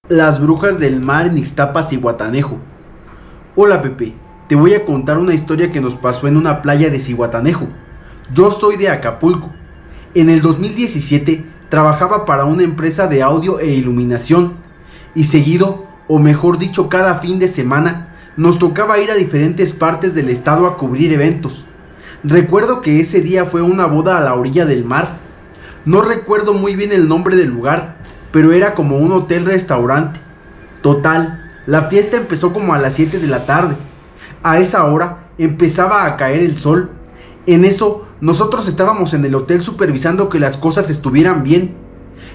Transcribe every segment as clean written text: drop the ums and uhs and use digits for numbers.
Las brujas del mar en Ixtapas y Zihuatanejo. Hola Pepe, te voy a contar una historia que nos pasó en una playa de Zihuatanejo. Yo soy de Acapulco. En el 2017 trabajaba para una empresa de audio e iluminación y seguido, o mejor dicho cada fin de semana, nos tocaba ir a diferentes partes del estado a cubrir eventos. Recuerdo que ese día fue una boda a la orilla del mar. No recuerdo muy bien el nombre del lugar, pero era como un hotel-restaurante. Total, la fiesta empezó como a las 7 de la tarde. A esa hora empezaba a caer el sol. En eso, nosotros estábamos en el hotel supervisando que las cosas estuvieran bien.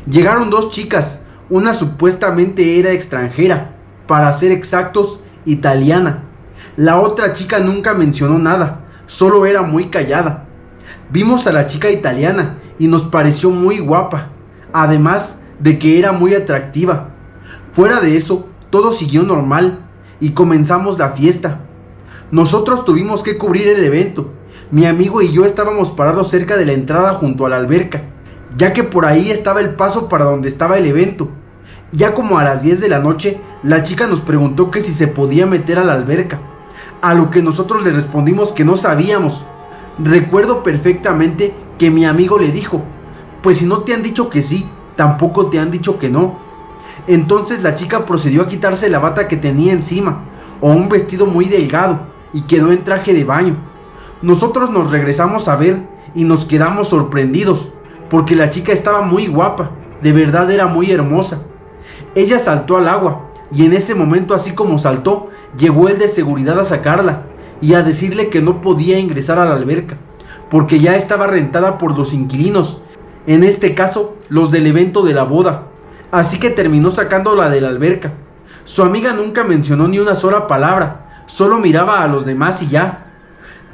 Llegaron dos chicas, una supuestamente era extranjera, para ser exactos, italiana. La otra chica nunca mencionó nada, solo era muy callada. Vimos a la chica italiana y nos pareció muy guapa, además de que era muy atractiva. Fuera de eso, todo siguió normal y comenzamos la fiesta. Nosotros tuvimos que cubrir el evento. Mi amigo y yo estábamos parados cerca de la entrada junto a la alberca, ya que por ahí estaba el paso para donde estaba el evento. Ya como a las 10 de la noche, la chica nos preguntó que si se podía meter a la alberca, a lo que nosotros le respondimos que no sabíamos. Recuerdo perfectamente que mi amigo le dijo: pues si no te han dicho que sí, tampoco te han dicho que no. Entonces la chica procedió a quitarse la bata que tenía encima, o un vestido muy delgado, y quedó en traje de baño. Nosotros nos regresamos a ver y nos quedamos sorprendidos, porque la chica estaba muy guapa, de verdad era muy hermosa. Ella saltó al agua, y en ese momento, así como saltó, llegó el de seguridad a sacarla, y a decirle que no podía ingresar a la alberca, porque ya estaba rentada por los inquilinos, en este caso, los del evento de la boda. Así que terminó sacándola de la alberca. Su amiga nunca mencionó ni una sola palabra, solo miraba a los demás y ya.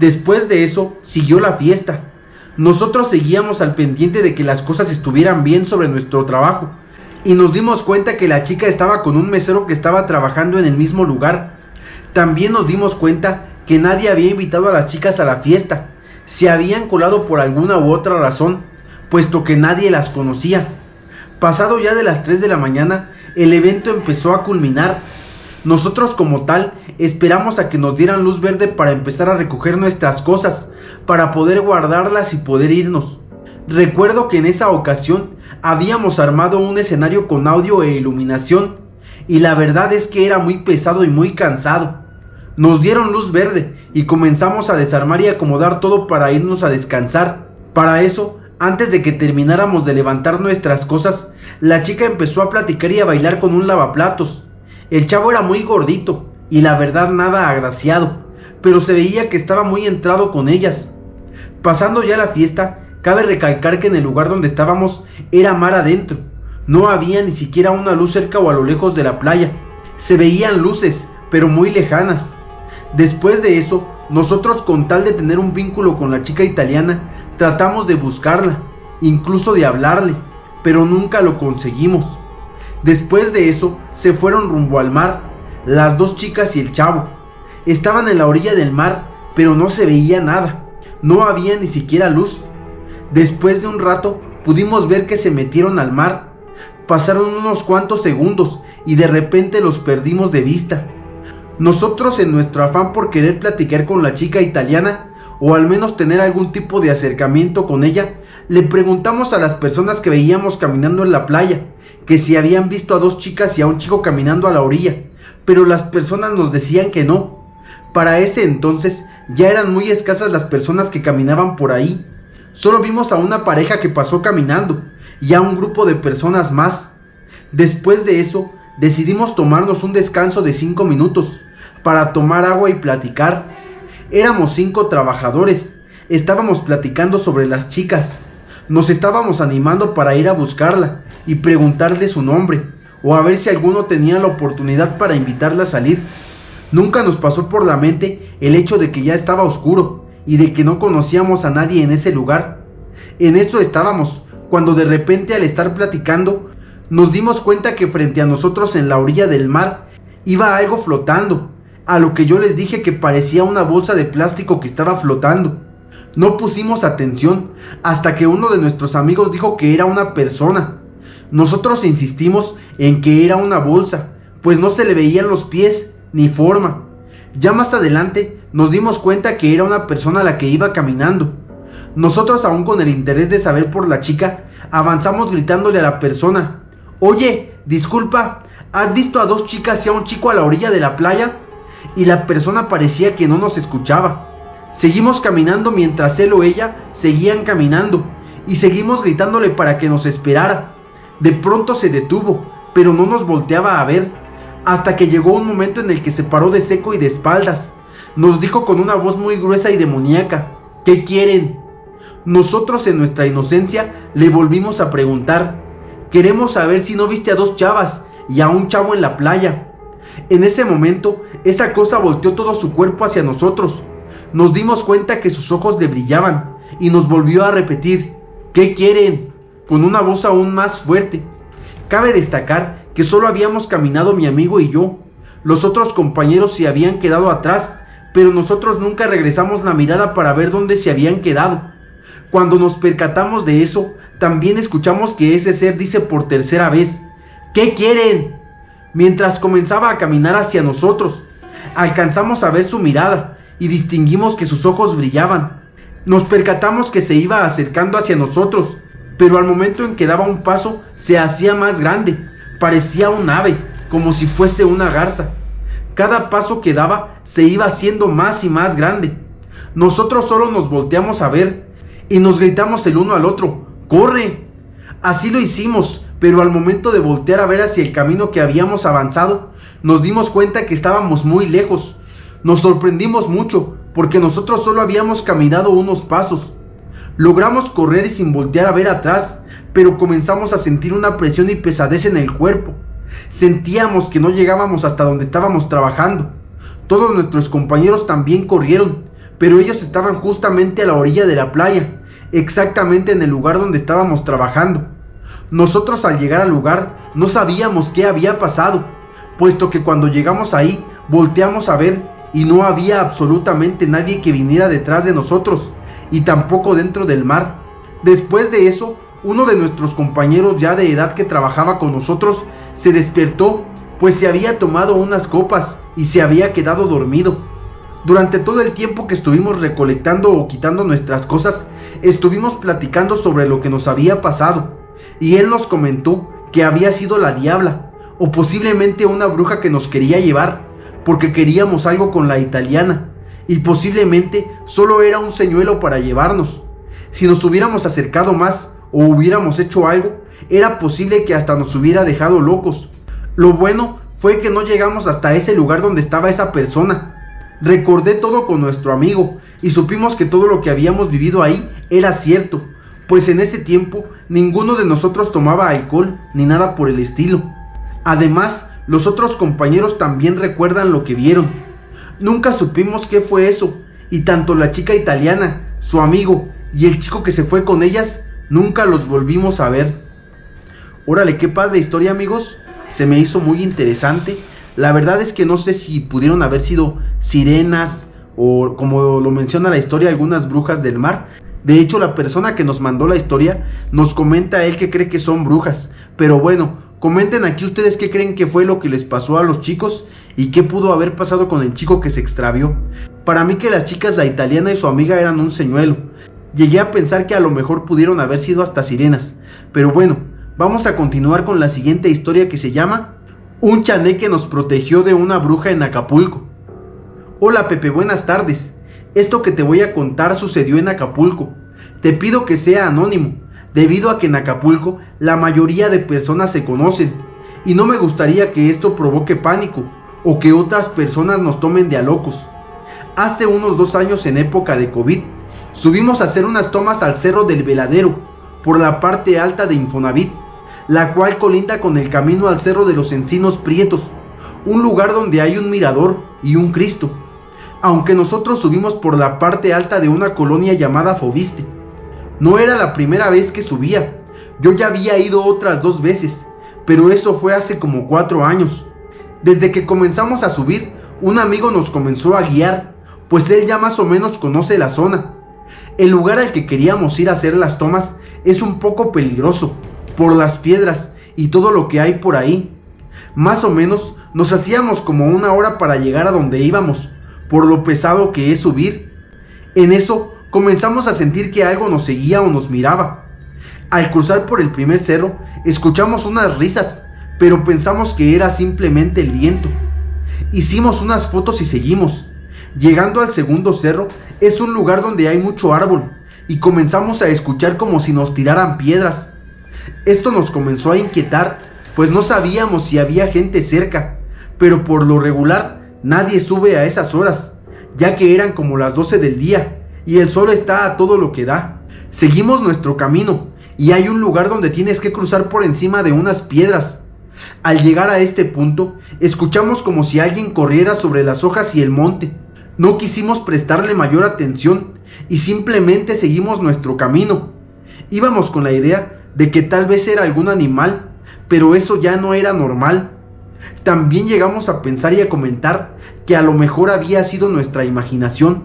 Después de eso, siguió la fiesta. Nosotros seguíamos al pendiente de que las cosas estuvieran bien sobre nuestro trabajo, y nos dimos cuenta que la chica estaba con un mesero que estaba trabajando en el mismo lugar. También nos dimos cuenta que nadie había invitado a las chicas a la fiesta. Se habían colado por alguna u otra razón, puesto que nadie las conocía. Pasado ya de las 3 de la mañana, el evento empezó a culminar. Nosotros como tal esperamos a que nos dieran luz verde para empezar a recoger nuestras cosas, para poder guardarlas y poder irnos. Recuerdo que en esa ocasión habíamos armado un escenario con audio e iluminación, y la verdad es que era muy pesado y muy cansado. Nos dieron luz verde y comenzamos a desarmar y acomodar todo para irnos a descansar. Para eso, antes de que termináramos de levantar nuestras cosas, la chica empezó a platicar y a bailar con un lavaplatos. El chavo era muy gordito y la verdad nada agraciado, pero se veía que estaba muy entrado con ellas. Pasando ya la fiesta, cabe recalcar que en el lugar donde estábamos era mar adentro. No había ni siquiera una luz cerca o a lo lejos de la playa. Se veían luces, pero muy lejanas. Después de eso, nosotros, con tal de tener un vínculo con la chica italiana, tratamos de buscarla, incluso de hablarle, pero nunca lo conseguimos. Después de eso, se fueron rumbo al mar, las dos chicas y el chavo. Estaban en la orilla del mar, pero no se veía nada, no había ni siquiera luz. Después de un rato, pudimos ver que se metieron al mar. Pasaron unos cuantos segundos y de repente los perdimos de vista. Nosotros, en nuestro afán por querer platicar con la chica italiana, o al menos tener algún tipo de acercamiento con ella, le preguntamos a las personas que veíamos caminando en la playa, que si habían visto a dos chicas y a un chico caminando a la orilla, pero las personas nos decían que no. Para ese entonces ya eran muy escasas las personas que caminaban por ahí. Solo vimos a una pareja que pasó caminando y a un grupo de personas más. Después de eso, decidimos tomarnos un descanso de 5 minutos para tomar agua y platicar. Éramos 5 trabajadores, estábamos platicando sobre las chicas, nos estábamos animando para ir a buscarla y preguntarle su nombre, o a ver si alguno tenía la oportunidad para invitarla a salir. Nunca nos pasó por la mente el hecho de que ya estaba oscuro y de que no conocíamos a nadie en ese lugar. En eso estábamos, cuando de repente, al estar platicando, nos dimos cuenta que frente a nosotros en la orilla del mar iba algo flotando, a lo que yo les dije que parecía una bolsa de plástico que estaba flotando. No pusimos atención hasta que uno de nuestros amigos dijo que era una persona. Nosotros insistimos en que era una bolsa, pues no se le veían los pies ni forma. Ya más adelante nos dimos cuenta que era una persona la que iba caminando. Nosotros, aún con el interés de saber por la chica, avanzamos gritándole a la persona: oye, disculpa, ¿has visto a dos chicas y a un chico a la orilla de la playa? Y la persona parecía que no nos escuchaba. Seguimos caminando mientras él o ella seguían caminando, y seguimos gritándole para que nos esperara. De pronto se detuvo, pero no nos volteaba a ver, hasta que llegó un momento en el que se paró de seco y de espaldas. Nos dijo con una voz muy gruesa y demoníaca: ¿qué quieren? Nosotros, en nuestra inocencia, le volvimos a preguntar: queremos saber si no viste a dos chavas y a un chavo en la playa. En ese momento, esa cosa volteó todo su cuerpo hacia nosotros. Nos dimos cuenta que sus ojos le brillaban y nos volvió a repetir: ¿qué quieren?, con una voz aún más fuerte. Cabe destacar que solo habíamos caminado mi amigo y yo. Los otros compañeros se habían quedado atrás, pero nosotros nunca regresamos la mirada para ver dónde se habían quedado. Cuando nos percatamos de eso, también escuchamos que ese ser dice por tercera vez: ¿qué quieren?, mientras comenzaba a caminar hacia nosotros. Alcanzamos a ver su mirada y distinguimos que sus ojos brillaban. Nos percatamos que se iba acercando hacia nosotros, pero al momento en que daba un paso se hacía más grande. Parecía un ave, como si fuese una garza. Cada paso que daba se iba haciendo más y más grande. Nosotros solo nos volteamos a ver y nos gritamos el uno al otro: ¡corre! Así lo hicimos, pero al momento de voltear a ver hacia el camino que habíamos avanzado, nos dimos cuenta que estábamos muy lejos. Nos sorprendimos mucho, porque nosotros solo habíamos caminado unos pasos. Logramos correr y sin voltear a ver atrás, pero comenzamos a sentir una presión y pesadez en el cuerpo. Sentíamos que no llegábamos hasta donde estábamos trabajando. Todos nuestros compañeros también corrieron, pero ellos estaban justamente a la orilla de la playa, exactamente en el lugar donde estábamos trabajando. Nosotros, al llegar al lugar, no sabíamos qué había pasado, puesto que cuando llegamos ahí, volteamos a ver y no había absolutamente nadie que viniera detrás de nosotros, y tampoco dentro del mar. Después de eso, uno de nuestros compañeros ya de edad que trabajaba con nosotros se despertó, pues se había tomado unas copas y se había quedado dormido. Durante todo el tiempo que estuvimos recolectando o quitando nuestras cosas, estuvimos platicando sobre lo que nos había pasado, y él nos comentó que había sido la diabla, o posiblemente una bruja que nos quería llevar, porque queríamos algo con la italiana, y posiblemente solo era un señuelo para llevarnos. Si nos hubiéramos acercado más o hubiéramos hecho algo, era posible que hasta nos hubiera dejado locos. Lo bueno fue que no llegamos hasta ese lugar donde estaba esa persona. Recordé todo con nuestro amigo y supimos que todo lo que habíamos vivido ahí era cierto, pues en ese tiempo ninguno de nosotros tomaba alcohol ni nada por el estilo. Además, los otros compañeros también recuerdan lo que vieron. Nunca supimos qué fue eso, y tanto la chica italiana, su amigo y el chico que se fue con ellas, nunca los volvimos a ver. Órale, qué padre historia, amigos. Se me hizo muy interesante. La verdad es que no sé si pudieron haber sido sirenas o, como lo menciona la historia, algunas brujas del mar. De hecho, la persona que nos mandó la historia nos comenta a él que cree que son brujas. Pero bueno, comenten aquí ustedes qué creen que fue lo que les pasó a los chicos y qué pudo haber pasado con el chico que se extravió. Para mí que las chicas, la italiana y su amiga, eran un señuelo. Llegué a pensar que a lo mejor pudieron haber sido hasta sirenas. Pero bueno, vamos a continuar con la siguiente historia, que se llama Un chaneque nos protegió de una bruja en Acapulco. Hola Pepe, buenas tardes. Esto que te voy a contar sucedió en Acapulco. Te pido que sea anónimo, debido a que en Acapulco la mayoría de personas se conocen, y no me gustaría que esto provoque pánico o que otras personas nos tomen de a locos. Hace unos 2 años, en época de COVID, subimos a hacer unas tomas al Cerro del Veladero, por la parte alta de Infonavit, la cual colinda con el camino al Cerro de los Encinos Prietos, un lugar donde hay un mirador y un Cristo. Aunque nosotros subimos por la parte alta de una colonia llamada Fobiste. No era la primera vez que subía, yo ya había ido otras 2 veces, pero eso fue hace como 4 años. Desde que comenzamos a subir, un amigo nos comenzó a guiar, pues él ya más o menos conoce la zona. El lugar al que queríamos ir a hacer las tomas es un poco peligroso, por las piedras y todo lo que hay por ahí. Más o menos nos hacíamos como 1 hora para llegar a donde íbamos, por lo pesado que es subir. En eso comenzamos a sentir que algo nos seguía o nos miraba. Al cruzar por el primer cerro, escuchamos unas risas, pero pensamos que era simplemente el viento. Hicimos unas fotos y seguimos. Llegando al segundo cerro, es un lugar donde hay mucho árbol, y comenzamos a escuchar como si nos tiraran piedras. Esto nos comenzó a inquietar, pues no sabíamos si había gente cerca, pero por lo regular nadie sube a esas horas, ya que eran como las 12 del día, y el sol está a todo lo que da. Seguimos nuestro camino, y hay un lugar donde tienes que cruzar por encima de unas piedras. Al llegar a este punto, escuchamos como si alguien corriera sobre las hojas y el monte. No quisimos prestarle mayor atención y simplemente seguimos nuestro camino. Íbamos con la idea de que tal vez era algún animal, pero eso ya no era normal. También llegamos a pensar y a comentar que a lo mejor había sido nuestra imaginación.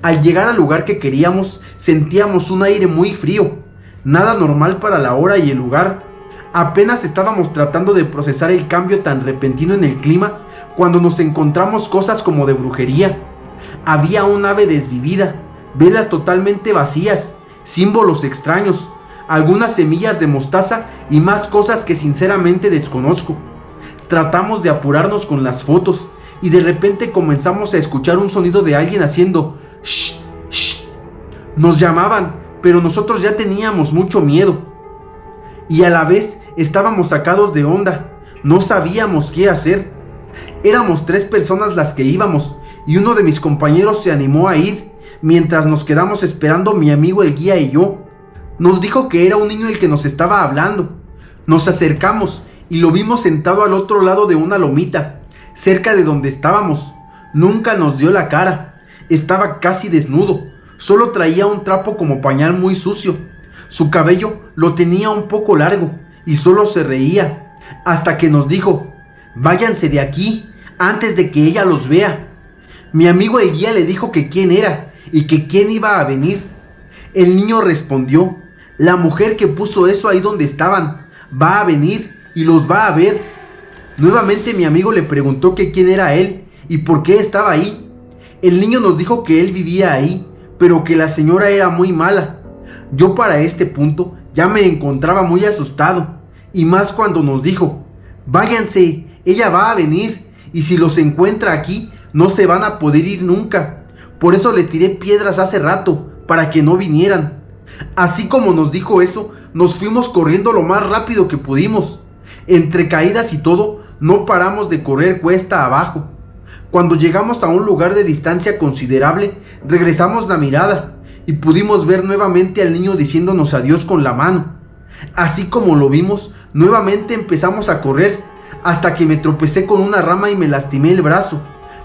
Al llegar al lugar que queríamos, sentíamos un aire muy frío, nada normal para la hora y el lugar. Apenas estábamos tratando de procesar el cambio tan repentino en el clima cuando nos encontramos cosas como de brujería. Había un ave desvivida, velas totalmente vacías, símbolos extraños, algunas semillas de mostaza y más cosas que sinceramente desconozco. Tratamos de apurarnos con las fotos y de repente comenzamos a escuchar un sonido de alguien haciendo shh, shh. Nos llamaban, pero nosotros ya teníamos mucho miedo y a la vez estábamos sacados de onda, no sabíamos qué hacer. Éramos 3 personas las que íbamos y uno de mis compañeros se animó a ir, mientras nos quedamos esperando mi amigo el guía y yo. Nos dijo que era un niño el que nos estaba hablando. Nos acercamos y lo vimos sentado al otro lado de una lomita, cerca de donde estábamos. Nunca nos dio la cara, estaba casi desnudo, solo traía un trapo como pañal muy sucio. Su cabello lo tenía un poco largo y solo se reía, hasta que nos dijo: váyanse de aquí antes de que ella los vea. Mi amigo el guía le dijo que quién era y que quién iba a venir. El niño respondió: la mujer que puso eso ahí donde estaban va a venir y los va a ver. Nuevamente mi amigo le preguntó que quién era él y por qué estaba ahí. El niño nos dijo que él vivía ahí, pero que la señora era muy mala. Yo para este punto ya me encontraba muy asustado, y más cuando nos dijo: váyanse, ella va a venir, y si los encuentra aquí no se van a poder ir nunca. Por eso les tiré piedras hace rato, para que no vinieran. Así como nos dijo eso, nos fuimos corriendo lo más rápido que pudimos. Entre caídas y todo, no paramos de correr cuesta abajo. Cuando llegamos a un lugar de distancia considerable, regresamos la mirada y pudimos ver nuevamente al niño diciéndonos adiós con la mano. Así como lo vimos, nuevamente empezamos a correr, hasta que me tropecé con una rama y me lastimé el brazo.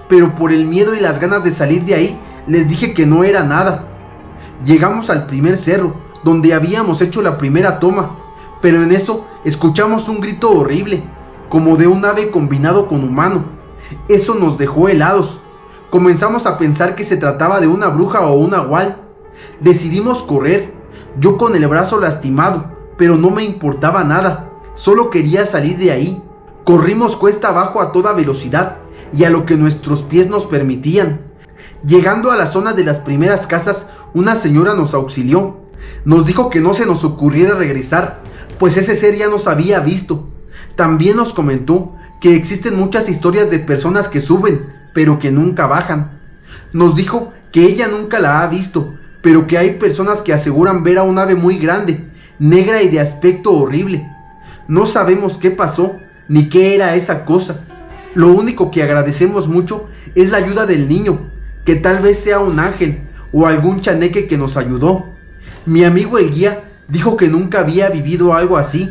Pero por el miedo y las ganas de salir de ahí, les dije que no era nada. Llegamos al primer cerro, donde habíamos hecho la primera toma, pero en eso escuchamos un grito horrible, como de un ave combinado con humano. Eso nos dejó helados. Comenzamos a pensar que se trataba de una bruja o un nahual. Decidimos correr, yo con el brazo lastimado, pero no me importaba nada, solo quería salir de ahí. Corrimos cuesta abajo a toda velocidad y a lo que nuestros pies nos permitían. Llegando a la zona de las primeras casas, una señora nos auxilió. Nos dijo que no se nos ocurriera regresar, pues ese ser ya nos había visto. También nos comentó que existen muchas historias de personas que suben, pero que nunca bajan. Nos dijo que ella nunca la ha visto, pero que hay personas que aseguran ver a un ave muy grande, negra y de aspecto horrible. No sabemos qué pasó, ni qué era esa cosa. Lo único que agradecemos mucho es la ayuda del niño, que tal vez sea un ángel o algún chaneque que nos ayudó. Mi amigo el guía dijo que nunca había vivido algo así,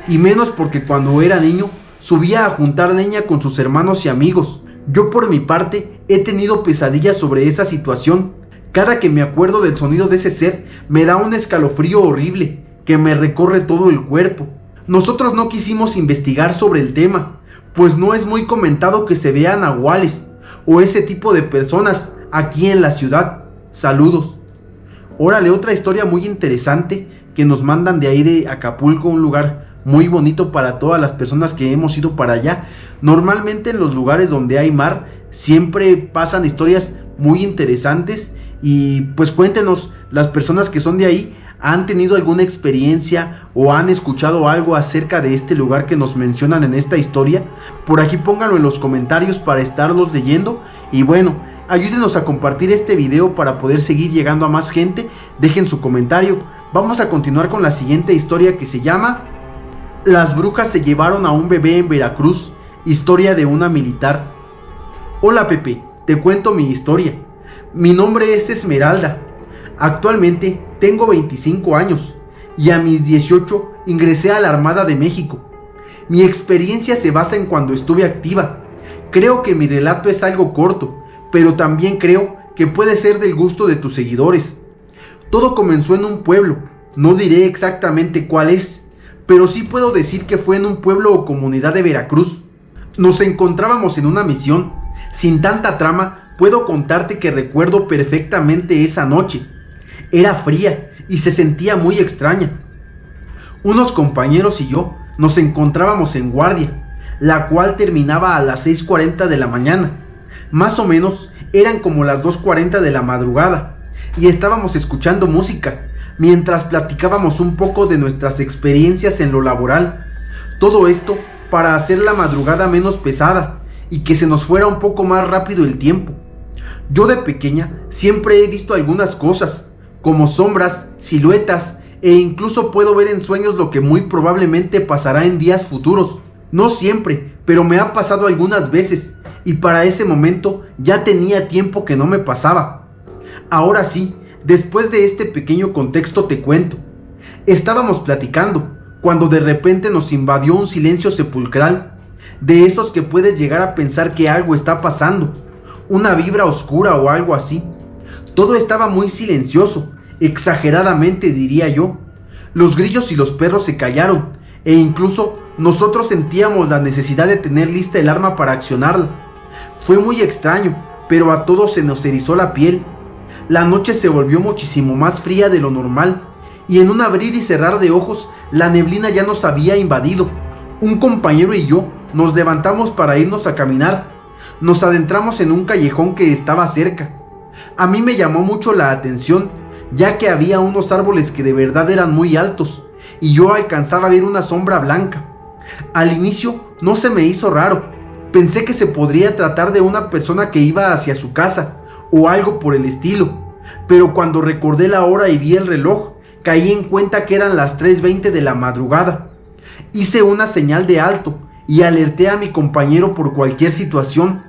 y menos porque cuando era niño subía a juntar leña con sus hermanos y amigos. Yo por mi parte he tenido pesadillas sobre esa situación. Cada que me acuerdo del sonido de ese ser me da un escalofrío horrible que me recorre todo el cuerpo. Nosotros no quisimos investigar sobre el tema, pues no es muy comentado que se vean nahuales o ese tipo de personas aquí en la ciudad. Saludos. Órale, otra historia muy interesante que nos mandan de ahí de Acapulco, un lugar muy bonito para todas las personas que hemos ido para allá. Normalmente en los lugares donde hay mar siempre pasan historias muy interesantes y pues cuéntenos, las personas que son de ahí, ¿han tenido alguna experiencia o han escuchado algo acerca de este lugar que nos mencionan en esta historia? Por aquí pónganlo en los comentarios para estarlos leyendo. Y bueno, ayúdenos a compartir este video para poder seguir llegando a más gente. Dejen su comentario. Vamos a continuar con la siguiente historia, que se llama Las brujas se llevaron a un bebé en Veracruz, historia de una militar. Hola Pepe, te cuento mi historia. Mi nombre es Esmeralda. Actualmente tengo 25 años y a mis 18 ingresé a la Armada de México. Mi experiencia se basa en cuando estuve activa. Creo que mi relato es algo corto, pero también creo que puede ser del gusto de tus seguidores. Todo comenzó en un pueblo, no diré exactamente cuál es, pero sí puedo decir que fue en un pueblo o comunidad de Veracruz. Nos encontrábamos en una misión. Sin tanta trama, puedo contarte que recuerdo perfectamente esa noche. Era fría y se sentía muy extraña. Unos compañeros y yo nos encontrábamos en guardia, la cual terminaba a las 6:40 de la mañana. Más o menos eran como las 2:40 de la madrugada y estábamos escuchando música mientras platicábamos un poco de nuestras experiencias en lo laboral. Todo esto para hacer la madrugada menos pesada y que se nos fuera un poco más rápido el tiempo. Yo de pequeña siempre he visto algunas cosas, como sombras, siluetas, e incluso puedo ver en sueños lo que muy probablemente pasará en días futuros. No siempre, pero me ha pasado algunas veces, y para ese momento ya tenía tiempo que no me pasaba. Ahora sí, después de este pequeño contexto te cuento. Estábamos platicando, cuando de repente nos invadió un silencio sepulcral, de esos que puedes llegar a pensar que algo está pasando, una vibra oscura o algo así. Todo estaba muy silencioso, exageradamente diría yo. Los grillos y los perros se callaron, e incluso nosotros sentíamos la necesidad de tener lista el arma para accionarla. Fue muy extraño, pero a todos se nos erizó la piel. La noche se volvió muchísimo más fría de lo normal, y en un abrir y cerrar de ojos, la neblina ya nos había invadido. Un compañero y yo nos levantamos para irnos a caminar. Nos adentramos en un callejón que estaba cerca. A mí me llamó mucho la atención, ya que había unos árboles que de verdad eran muy altos, y yo alcanzaba a ver una sombra blanca. Al inicio no se me hizo raro, pensé que se podría tratar de una persona que iba hacia su casa, o algo por el estilo, pero cuando recordé la hora y vi el reloj, caí en cuenta que eran las 3:20 de la madrugada. Hice una señal de alto, y alerté a mi compañero por cualquier situación.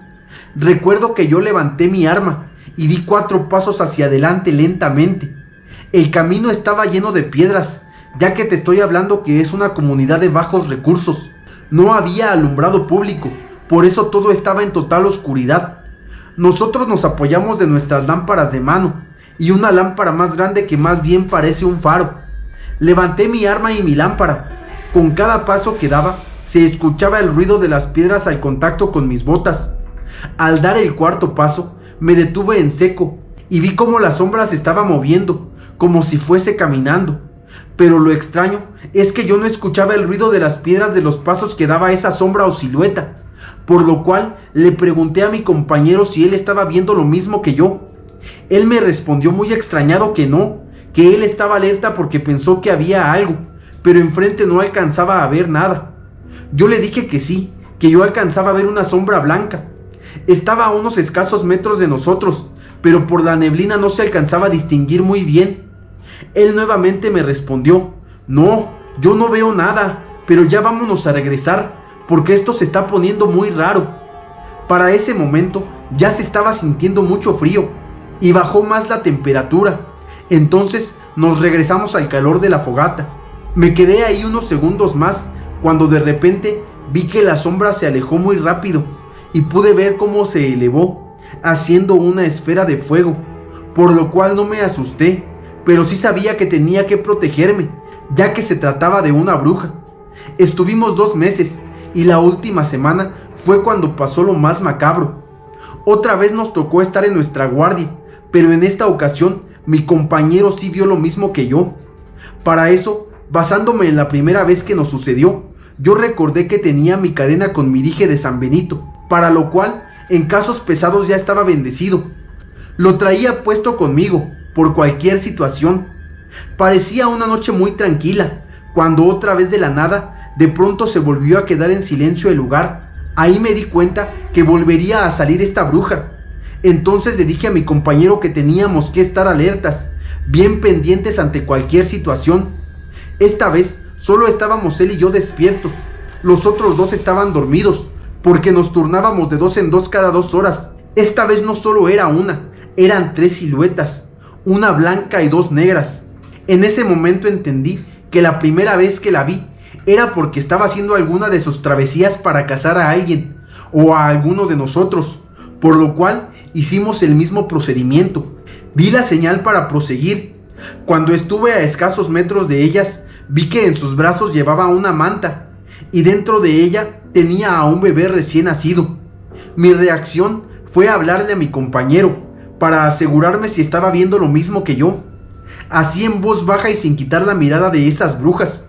Recuerdo que yo levanté mi arma, y di 4 pasos hacia adelante lentamente. El camino estaba lleno de piedras, ya que te estoy hablando que es una comunidad de bajos recursos. No había alumbrado público, por eso todo estaba en total oscuridad. Nosotros nos apoyamos de nuestras lámparas de mano, y una lámpara más grande que más bien parece un faro. Levanté mi arma y mi lámpara. Con cada paso que daba, se escuchaba el ruido de las piedras al contacto con mis botas. Al dar el 4.º paso, me detuve en seco y vi cómo la sombra se estaba moviendo, como si fuese caminando. Pero lo extraño es que yo no escuchaba el ruido de las piedras de los pasos que daba esa sombra o silueta, por lo cual le pregunté a mi compañero si él estaba viendo lo mismo que yo. Él me respondió muy extrañado que no, que él estaba alerta porque pensó que había algo, pero enfrente no alcanzaba a ver nada. Yo le dije que sí, que yo alcanzaba a ver una sombra blanca. Estaba a unos escasos metros de nosotros, pero por la neblina no se alcanzaba a distinguir muy bien. Él nuevamente me respondió: no, yo no veo nada, pero ya vámonos a regresar, porque esto se está poniendo muy raro. Para ese momento ya se estaba sintiendo mucho frío, y bajó más la temperatura. Entonces nos regresamos al calor de la fogata. Me quedé ahí unos segundos más, cuando de repente vi que la sombra se alejó muy rápido, y pude ver cómo se elevó, haciendo una esfera de fuego, por lo cual no me asusté, pero sí sabía que tenía que protegerme, ya que se trataba de una bruja. Estuvimos 2 meses, y la última semana fue cuando pasó lo más macabro. Otra vez nos tocó estar en nuestra guardia, pero en esta ocasión mi compañero sí vio lo mismo que yo. Para eso Basándome en la primera vez que nos sucedió, yo recordé que tenía mi cadena con mi dije de San Benito, para lo cual en casos pesados ya estaba bendecido. Lo traía puesto conmigo, por cualquier situación. Parecía una noche muy tranquila, cuando otra vez de la nada, de pronto se volvió a quedar en silencio el lugar. Ahí me di cuenta que volvería a salir esta bruja. Entonces le dije a mi compañero que teníamos que estar alertas, bien pendientes ante cualquier situación. Esta vez solo estábamos él y yo despiertos. Los otros dos estaban dormidos, porque nos turnábamos de 2 en 2 cada 2 horas. Esta vez no solo era una, eran 3 siluetas, una blanca y 2 negras. En ese momento entendí que la primera vez que la vi era porque estaba haciendo alguna de sus travesías para cazar a alguien o a alguno de nosotros, por lo cual hicimos el mismo procedimiento. Di la señal para proseguir. Cuando estuve a escasos metros de ellas, vi que en sus brazos llevaba una manta y dentro de ella tenía a un bebé recién nacido. Mi reacción fue hablarle a mi compañero para asegurarme si estaba viendo lo mismo que yo, así en voz baja y sin quitar la mirada de esas brujas.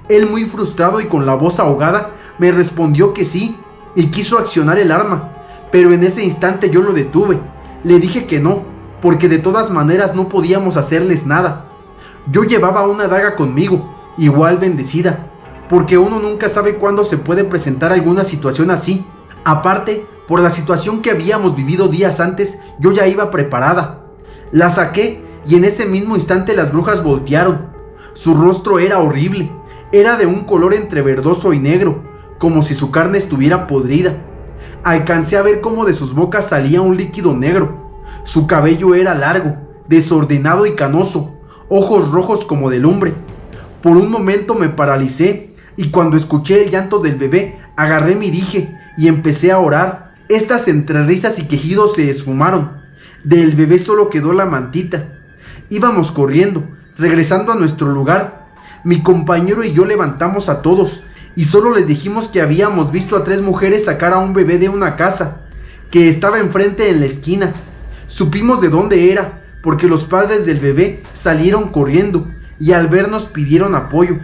Él, muy frustrado y con la voz ahogada, me respondió que sí y quiso accionar el arma, pero en ese instante yo lo detuve. Le dije que no, porque de todas maneras no podíamos hacerles nada. Yo llevaba una daga conmigo, igual bendecida, porque uno nunca sabe cuándo se puede presentar alguna situación así. Aparte, por la situación que habíamos vivido días antes, yo ya iba preparada. La saqué y en ese mismo instante las brujas voltearon. Su rostro era horrible, era de un color entre verdoso y negro, como si su carne estuviera podrida. Alcancé a ver cómo de sus bocas salía un líquido negro. Su cabello era largo, desordenado y canoso, ojos rojos como de lumbre. Por un momento me paralicé y cuando escuché el llanto del bebé, agarré mi dije y empecé a orar. Estas entre risas y quejidos se esfumaron. Del bebé solo quedó la mantita. Íbamos corriendo, regresando a nuestro lugar. Mi compañero y yo levantamos a todos y solo les dijimos que habíamos visto a 3 mujeres sacar a un bebé de una casa que estaba enfrente en la esquina. Supimos de dónde era, porque los padres del bebé salieron corriendo y al vernos pidieron apoyo.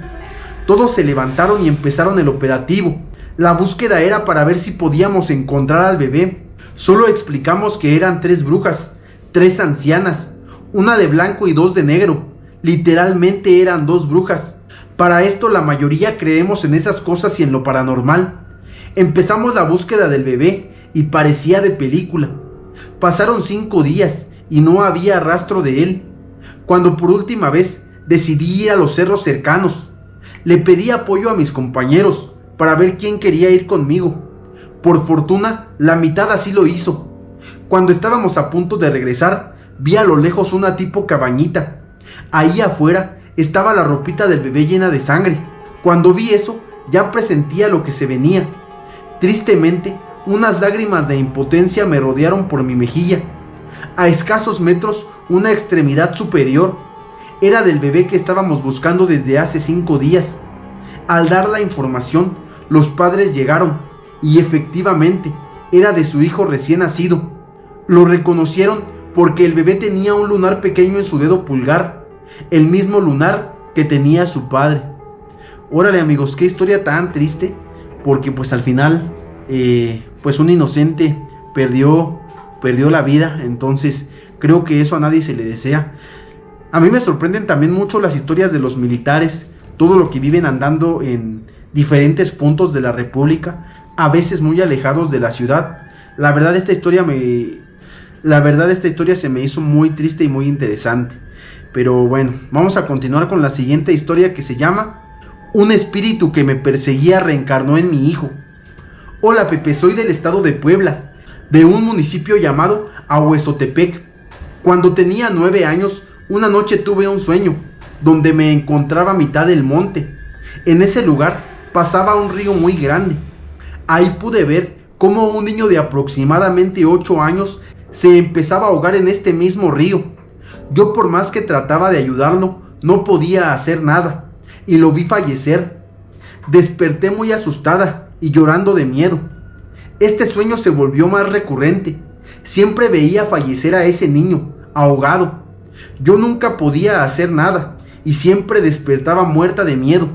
Todos se levantaron y empezaron el operativo. La búsqueda era para ver si podíamos encontrar al bebé. Solo explicamos que eran 3 brujas, 3 ancianas, una de blanco y 2 de negro. Literalmente eran 2 brujas. Para esto la mayoría creemos en esas cosas y en lo paranormal. Empezamos la búsqueda del bebé y parecía de película. Pasaron 5 días y no había rastro de él, cuando por última vez decidí ir a los cerros cercanos. Le pedí apoyo a mis compañeros para ver quién quería ir conmigo. Por fortuna, la mitad así lo hizo. Cuando estábamos a punto de regresar, vi a lo lejos una tipo cabañita. Ahí afuera estaba la ropita del bebé llena de sangre. Cuando vi eso, ya presentía lo que se venía. Tristemente, unas lágrimas de impotencia me rodearon por mi mejilla. A escasos metros, una extremidad superior. Era del bebé que estábamos buscando desde hace 5 días. Al dar la información, los padres llegaron y efectivamente era de su hijo recién nacido. Lo reconocieron porque el bebé tenía un lunar pequeño en su dedo pulgar, el mismo lunar que tenía su padre. Órale amigos, qué historia tan triste, porque pues al final pues un inocente perdió la vida. Entonces creo que eso a nadie se le desea. A mí me sorprenden también mucho las historias de los militares, todo lo que viven andando en diferentes puntos de la República, a veces muy alejados de la ciudad. La verdad esta historia se me hizo muy triste y muy interesante. Pero bueno, vamos a continuar con la siguiente historia, que se llama Un espíritu que me perseguía reencarnó en mi hijo. Hola Pepe, soy del estado de Puebla, de un municipio llamado Ahuezotepec. Cuando tenía 9 años, una noche tuve un sueño, donde me encontraba a mitad del monte. En ese lugar pasaba un río muy grande. Ahí pude ver cómo un niño de aproximadamente 8 años se empezaba a ahogar en este mismo río. Yo, por más que trataba de ayudarlo, no podía hacer nada, y lo vi fallecer. Desperté muy asustada y llorando de miedo. Este sueño se volvió más recurrente. Siempre veía fallecer a ese niño, ahogado. Yo nunca podía hacer nada, y siempre despertaba muerta de miedo.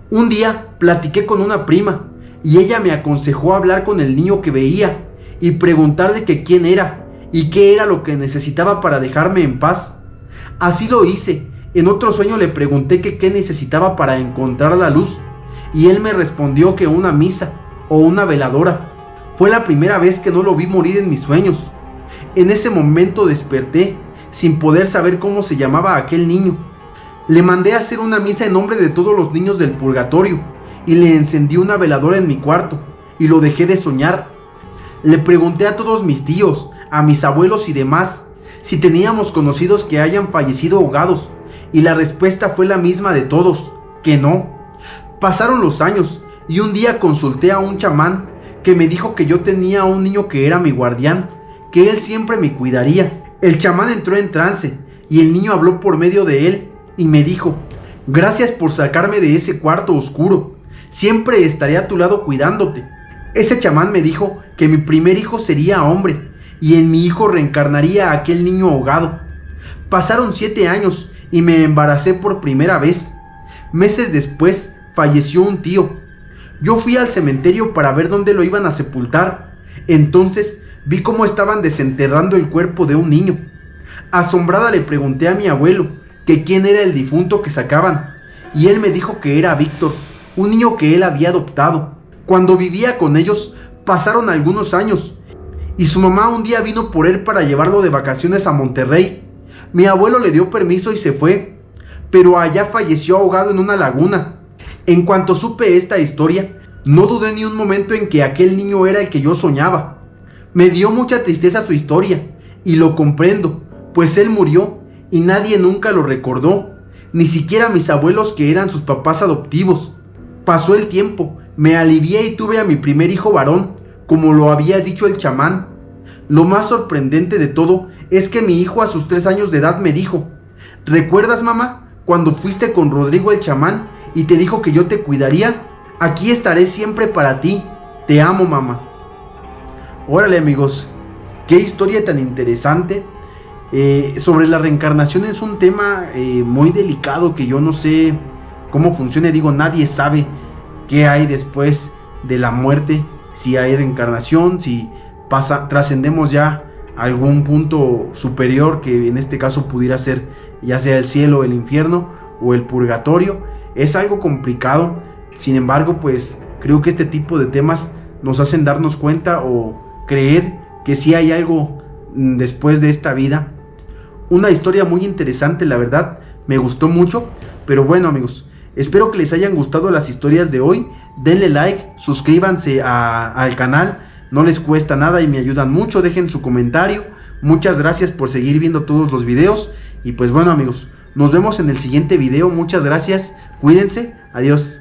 Un día platiqué con una prima y ella me aconsejó hablar con el niño que veía y preguntarle que quién era y qué era lo que necesitaba para dejarme en paz. Así lo hice. En otro sueño le pregunté que qué necesitaba para encontrar la luz y él me respondió que una misa o una veladora. Fue la primera vez que no lo vi morir en mis sueños. En ese momento desperté sin poder saber cómo se llamaba aquel niño. Le mandé a hacer una misa en nombre de todos los niños del purgatorio y le encendí una veladora en mi cuarto y lo dejé de soñar. Le pregunté a todos mis tíos, a mis abuelos y demás si teníamos conocidos que hayan fallecido ahogados y la respuesta fue la misma de todos, que no. Pasaron los años y un día consulté a un chamán que me dijo que yo tenía a un niño que era mi guardián, que él siempre me cuidaría. El chamán entró en trance y el niño habló por medio de él y me dijo: gracias por sacarme de ese cuarto oscuro, siempre estaré a tu lado cuidándote. Ese chamán me dijo que mi primer hijo sería hombre y en mi hijo reencarnaría a aquel niño ahogado. Pasaron 7 años y me embaracé por primera vez. Meses después falleció un tío. Yo fui al cementerio para ver dónde lo iban a sepultar. Entonces vi cómo estaban desenterrando el cuerpo de un niño. Asombrada le pregunté a mi abuelo que quién era el difunto que sacaban, y él me dijo que era Víctor, un niño que él había adoptado. Cuando vivía con ellos pasaron algunos años y su mamá un día vino por él para llevarlo de vacaciones a Monterrey. Mi abuelo le dio permiso y se fue, pero allá falleció ahogado en una laguna. En cuanto supe esta historia, no dudé ni un momento en que aquel niño era el que yo soñaba. Me dio mucha tristeza su historia, y lo comprendo, pues él murió y nadie nunca lo recordó, ni siquiera mis abuelos que eran sus papás adoptivos. Pasó el tiempo, me alivié y tuve a mi primer hijo varón, como lo había dicho el chamán. Lo más sorprendente de todo es que mi hijo a sus 3 años de edad me dijo: ¿recuerdas, mamá, cuando fuiste con Rodrigo el chamán y te dijo que yo te cuidaría? Aquí estaré siempre para ti, te amo, mamá. Órale, amigos, qué historia tan interesante. Sobre la reencarnación es un tema muy delicado que yo no sé cómo funciona. Digo, nadie sabe qué hay después de la muerte, si hay reencarnación, si trascendemos ya a algún punto superior, que en este caso pudiera ser ya sea el cielo, el infierno o el purgatorio. Es algo complicado. Sin embargo, pues creo que este tipo de temas nos hacen darnos cuenta o creer que sí hay algo después de esta vida. Una historia muy interesante, la verdad, me gustó mucho. Pero bueno, amigos, espero que les hayan gustado las historias de hoy. Denle like, suscríbanse al canal, no les cuesta nada y me ayudan mucho. Dejen su comentario. Muchas gracias por seguir viendo todos los videos. Y pues bueno, amigos, nos vemos en el siguiente video. Muchas gracias, cuídense, adiós.